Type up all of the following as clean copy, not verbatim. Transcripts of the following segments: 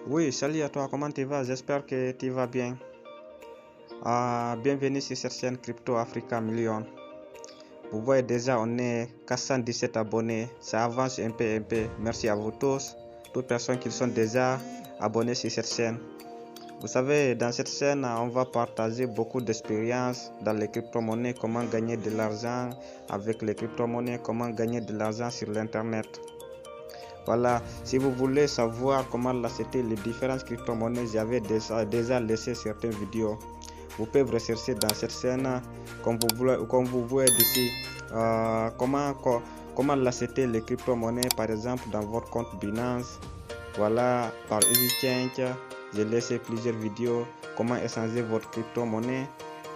Oui, salut à toi, comment tu vas? J'espère que tu vas bien. Bienvenue sur cette chaîne Crypto Africa Million. Vous voyez déjà, on est 417 abonnés. Ça avance un peu. Merci à vous tous, toutes personnes qui sont déjà abonnées sur cette chaîne. Vous savez, dans cette chaîne, on va partager beaucoup d'expériences dans les crypto-monnaies, comment gagner de l'argent avec les crypto-monnaies, comment gagner de l'argent sur l'internet. Voilà, si vous voulez savoir comment l'acheter les différentes crypto-monnaies, j'avais déjà laissé certaines vidéos. Vous pouvez rechercher dans cette chaîne, comme vous voyez ici, comment l'acheter les crypto-monnaies, par exemple dans votre compte Binance. Voilà, par EasyChange, j'ai laissé plusieurs vidéos, comment échanger votre crypto-monnaie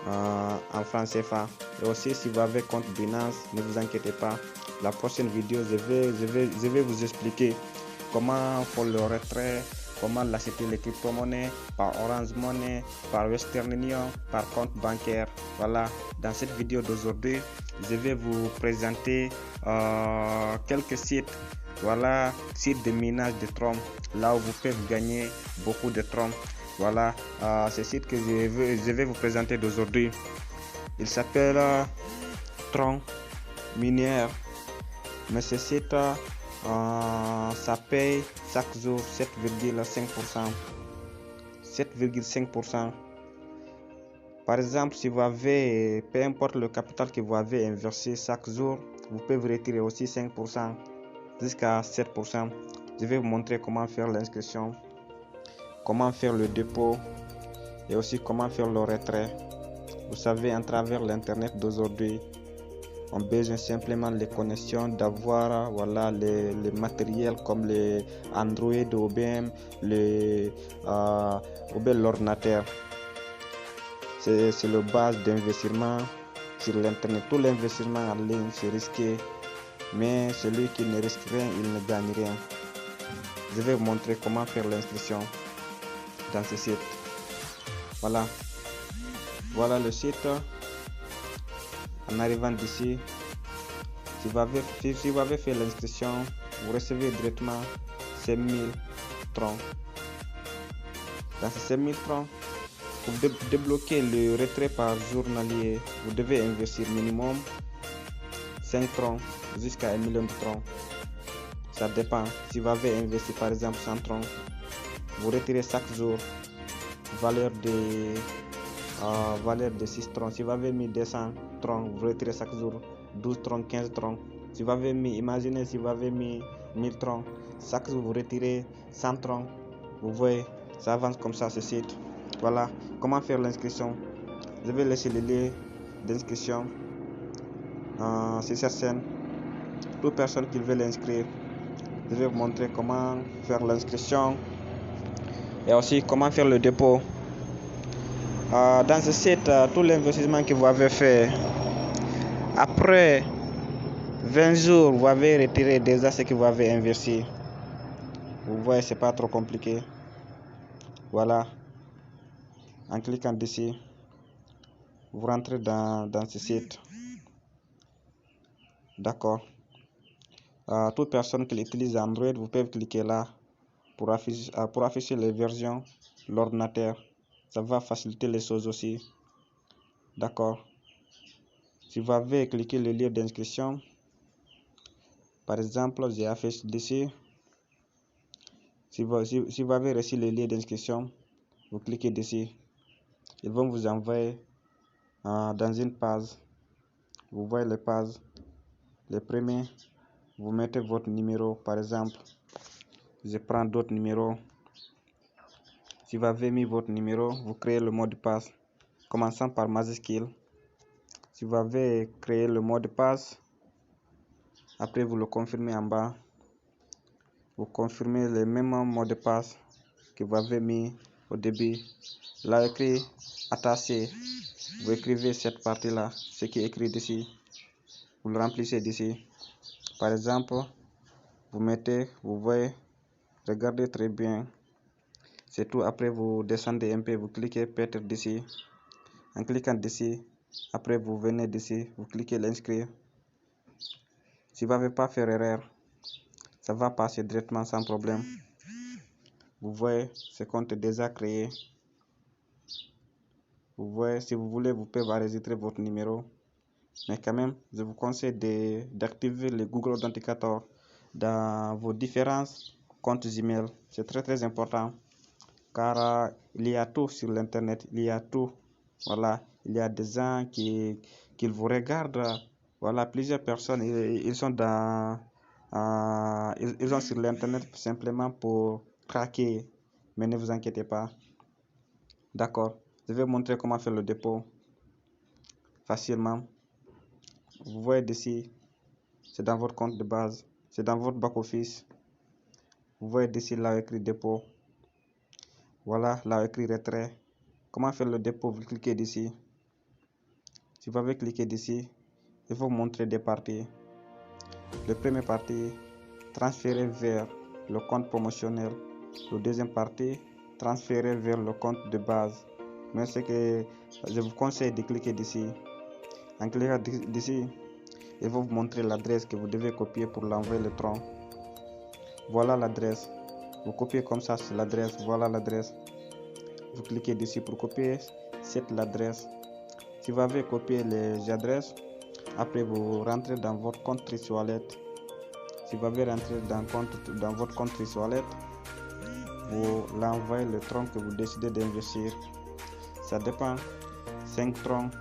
en francs CFA. Et aussi, si vous avez compte Binance, ne vous inquiétez pas. La prochaine vidéo, je vais vous expliquer comment faire le retrait, comment l'acheter les crypto-monnaies par Orange Money, par Western Union, par compte bancaire. Voilà, dans cette vidéo d'aujourd'hui, je vais vous présenter quelques sites. Voilà, site de minage de Tron, là où vous pouvez gagner beaucoup de Tron. Voilà, ce site que je vais vous présenter d'aujourd'hui. Il s'appelle Tron Minière. Mais ce site, ça paye chaque jour 7,5%. 7,5%. Par exemple, si vous avez, peu importe le capital que vous avez investi chaque jour, vous pouvez retirer aussi 5%. Jusqu'à 7%. Je vais vous montrer comment faire l'inscription, comment faire le dépôt et aussi comment faire le retrait. Vous savez, à travers l'internet d'aujourd'hui, on a besoin simplement les connexions, d'avoir voilà, les matériels comme les Android ou bien l'ordinateur. C'est le base d'investissement sur l'internet. Tout l'investissement en ligne, c'est risqué. Mais celui qui ne risque rien, il ne gagne rien. Je vais vous montrer comment faire l'inscription dans ce site. Voilà. Voilà le site. En arrivant d'ici, si vous avez fait l'inscription, vous recevez directement 5000 francs. Dans ces 5000 francs, pour débloquer le retrait par journalier, vous devez investir minimum 5 francs jusqu'à 1 million de francs. Ça dépend. Si vous avez investi par exemple 100 francs, vous retirez chaque jour valeur de 6 francs. Si vous avez mis 200 francs, vous retirez chaque jour 12 francs, 15 francs. Si vous avez mis, imaginez si vous avez mis 1000 francs, chaque jour vous retirez 100 francs. Vous voyez, ça avance comme ça ce site. Voilà, comment faire l'inscription. Je vais laisser le lien d'inscription sur cette chaîne. Toute personne qui veut l'inscrire, je vais vous montrer comment faire l'inscription et aussi comment faire le dépôt. Dans ce site, tout l'investissement que vous avez fait, après 20 jours, vous avez retiré déjà ce que vous avez investi. Vous voyez, c'est pas trop compliqué. Voilà. En cliquant ici, vous rentrez dans ce site. D'accord. Toute personne qui utilise Android, vous pouvez cliquer là pour afficher les versions, l'ordinateur. Ça va faciliter les choses aussi. D'accord. Si vous avez cliqué le lien d'inscription, par exemple, j'ai affiché ici. Si vous avez reçu le lien d'inscription, vous cliquez dessus. Ils vont vous envoyer dans une page. Vous voyez les pages. Le premier, vous mettez votre numéro. Par exemple, je prends d'autres numéros. Si vous avez mis votre numéro, vous créez le mot de passe, commençant par majuscule. Si vous avez créé le mot de passe, après vous le confirmez en bas. Vous confirmez le même mot de passe que vous avez mis au début. Là, écrit attaché. Vous écrivez cette partie-là, ce qui est écrit ici. Vous le remplissez d'ici. Par exemple, vous mettez, vous voyez, regardez très bien. C'est tout. Après, vous descendez un peu, vous cliquez peut-être d'ici. En cliquant d'ici, après vous venez d'ici, vous cliquez l'inscrire. Si vous n'avez pas fait erreur, ça va passer directement sans problème. Vous voyez, ce compte est déjà créé. Vous voyez, si vous voulez, vous pouvez enregistrer votre numéro. Mais quand même, je vous conseille d'activer le Google Authenticator dans vos différents comptes Gmail. C'est très important car il y a tout sur l'internet, il y a tout. Voilà, il y a des gens qui vous regardent. Voilà, plusieurs personnes, ils sont ils sont sur l'internet simplement pour traquer. Mais ne vous inquiétez pas. D'accord, je vais vous montrer comment faire le dépôt facilement. Vous voyez d'ici, c'est dans votre compte de base, c'est dans votre back-office. Vous voyez d'ici là écrit dépôt. Voilà, là écrit retrait. Comment faire le dépôt? Vous cliquez d'ici. Si vous avez cliqué d'ici, il faut vous montrer des parties. Le premier partie, transférer vers le compte promotionnel. Le deuxième partie, transférer vers le compte de base. Mais ce que je vous conseille de cliquer d'ici. En cliquant d'ici, il va vous montrer l'adresse que vous devez copier pour l'envoyer le tronc. Voilà l'adresse. Vous copiez comme ça sur l'adresse. Voilà l'adresse. Vous cliquez dessus pour copier l'adresse. Si vous avez copié les adresses, après vous rentrez dans votre compte Trish Wallet. Si vous avez rentré dans votre compte Trish Wallet, vous l'envoyez le tronc que vous décidez d'investir. Ça dépend. 5 troncs,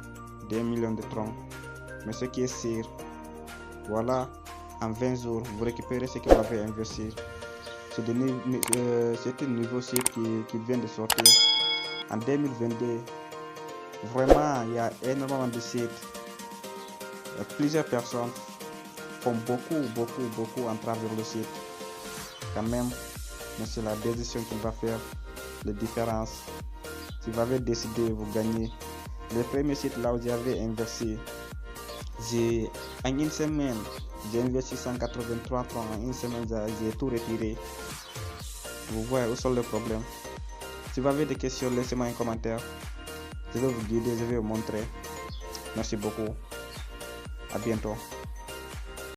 2 millions de troncs. Mais ce qui est sûr, voilà, en 20 jours, vous récupérez ce que vous avez investi. C'est un nouveau site qui vient de sortir. En 2022, vraiment, il y a énormément de sites. Plusieurs personnes font beaucoup en travers le site. Quand même, mais c'est la décision qui va faire la différence. Si vous avez décidé, vous gagnez. Le premier site là où j'avais investi, en une semaine, j'ai investi 183 francs. En une semaine, j'ai tout retiré. Vous voyez où sont les problèmes. Si vous avez des questions, laissez-moi un commentaire. Je vais vous guider, je vais vous montrer. Merci beaucoup. À bientôt.